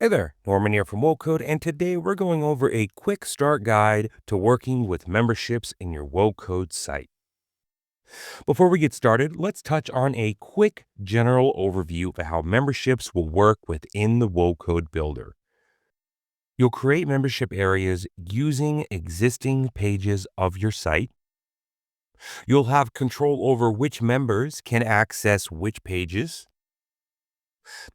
Hey there, Norman here from Wocode, and today we're going over a quick start guide to working with memberships in your Wocode site. Before we get started, let's touch on a quick general overview of how memberships will work within the Wocode Builder. You'll create membership areas using existing pages of your site. You'll have control over which members can access which pages.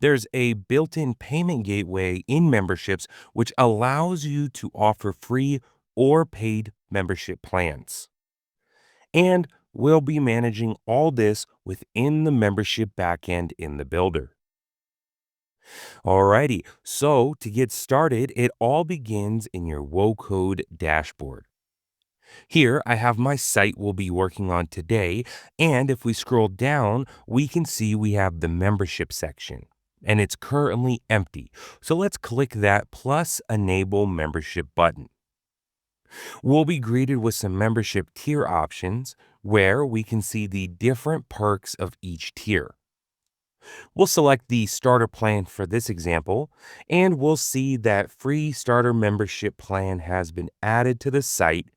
There's a built-in payment gateway in memberships which allows you to offer free or paid membership plans. And we'll be managing all this within the membership backend in the builder. Alrighty, so to get started, it all begins in your Wocode dashboard. Here, I have my site we'll be working on today, and if we scroll down, we can see we have the membership section, and it's currently empty. So let's click that plus enable membership button. We'll be greeted with some membership tier options where we can see the different perks of each tier. We'll select the starter plan for this example, and we'll see that free starter membership plan has been added to the site,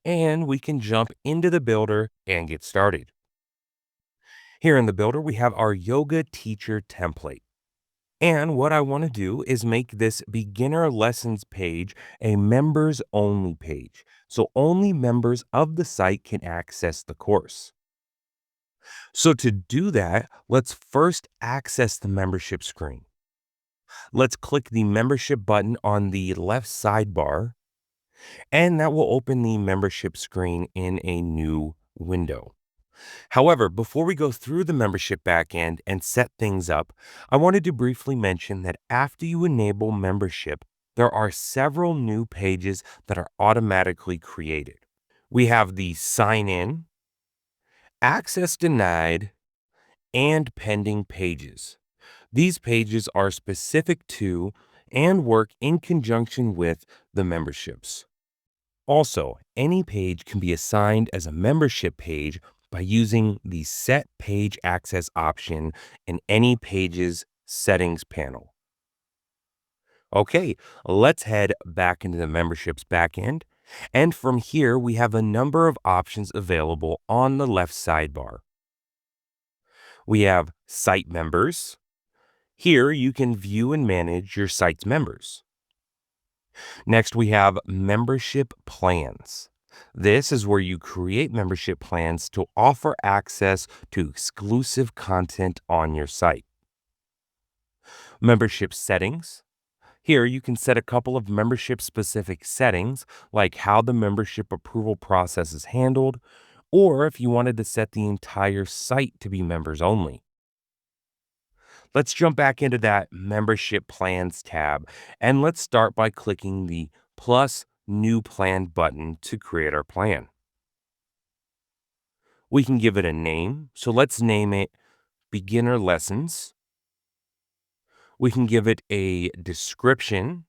and we can jump into the builder and get started. Here in the builder, we have our yoga teacher template. And what I want to do is make this beginner lessons page a members only page. So only members of the site can access the course. So to do that, let's first access the membership screen. Let's click the membership button on the left sidebar, and that will open the membership screen in a new window. However, before we go through the membership backend and set things up, I wanted to briefly mention that after you enable membership, there are several new pages that are automatically created. We have the sign in, access denied, and pending pages. These pages are specific to and work in conjunction with the memberships. Also, any page can be assigned as a membership page by using the Set Page Access option in any page's settings panel. Okay, let's head back into the memberships backend. And from here, we have a number of options available on the left sidebar. We have Site Members. Here, you can view and manage your site's members. Next, we have Membership Plans. This is where you create membership plans to offer access to exclusive content on your site. Membership Settings. Here, you can set a couple of membership-specific settings, like how the membership approval process is handled, or if you wanted to set the entire site to be members only. Let's jump back into that Membership Plans tab, and let's start by clicking the plus New Plan button to create our plan. We can give it a name, so let's name it Beginner Lessons. We can give it a description,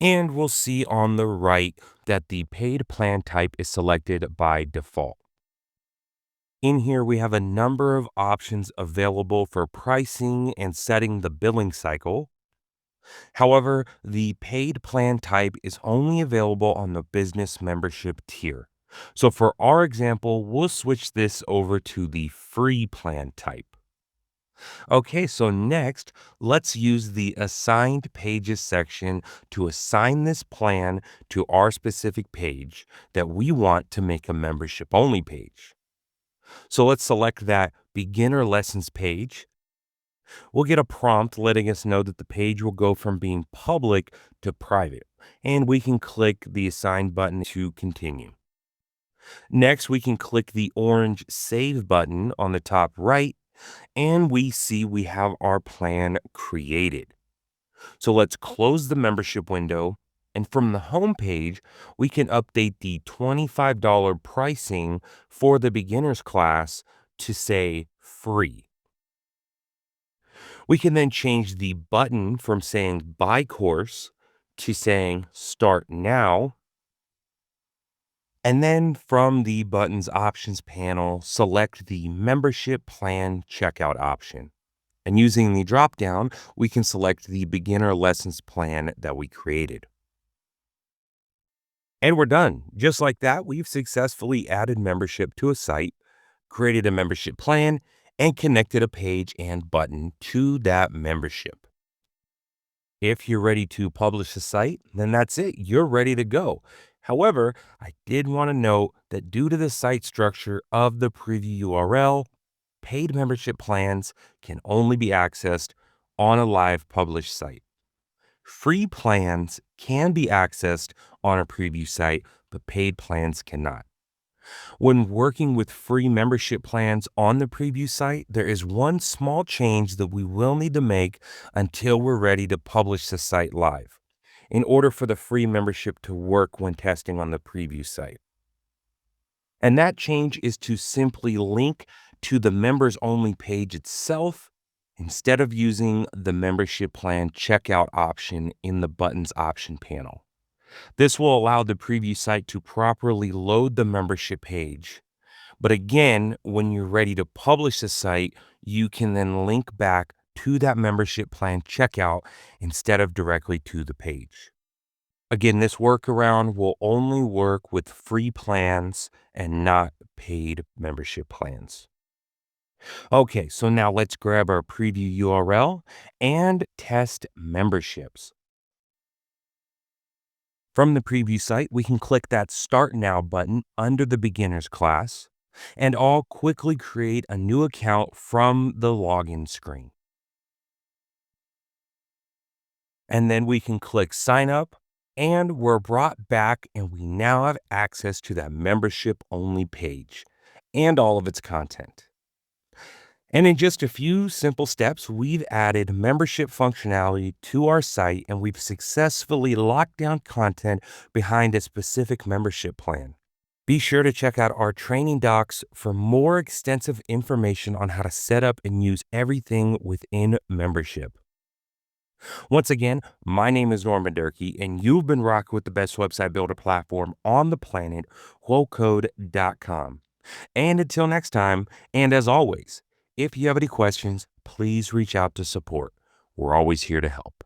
and we'll see on the right that the paid plan type is selected by default. In here, we have a number of options available for pricing and setting the billing cycle. However, the paid plan type is only available on the business membership tier. So for our example, we'll switch this over to the free plan type. Okay, so next, let's use the assigned pages section to assign this plan to our specific page that we want to make a membership only page. So let's select that beginner lessons page. We'll get a prompt letting us know that the page will go from being public to private, and we can click the assign button to continue. Next, we can click the orange save button on the top right, and we see we have our plan created. So let's close the membership window, and from the home page, we can update the $25 pricing for the beginner's class to say free. We can then change the button from saying buy course to saying start now. And then from the button's options panel, select the membership plan checkout option. And using the dropdown, we can select the beginner lessons plan that we created. And we're done. Just like that, we've successfully added membership to a site, created a membership plan, and connected a page and button to that membership. If you're ready to publish a site, then that's it. You're ready to go. However, I did want to note that due to the site structure of the preview URL, paid membership plans can only be accessed on a live published site. Free plans can be accessed on a preview site, but paid plans cannot. When working with free membership plans on the preview site, there is one small change that we will need to make until we're ready to publish the site live in order for the free membership to work when testing on the preview site. And that change is to simply link to the members only page itself instead of using the membership plan checkout option in the buttons option panel. This will allow the preview site to properly load the membership page. But again, when you're ready to publish the site, you can then link back to that membership plan checkout instead of directly to the page. Again, this workaround will only work with free plans and not paid membership plans. Okay, so now let's grab our preview URL and test memberships. From the preview site, we can click that Start Now button under the Beginners class, and I'll quickly create a new account from the login screen. And then we can click Sign Up, and we're brought back, and we now have access to that membership-only page and all of its content. And in just a few simple steps, we've added membership functionality to our site, and we've successfully locked down content behind a specific membership plan. Be sure to check out our training docs for more extensive information on how to set up and use everything within membership. Once again, my name is Norman Durkee, and you've been rocking with the best website builder platform on the planet, Wocode.com. And until next time, and as always, if you have any questions, please reach out to support. We're always here to help.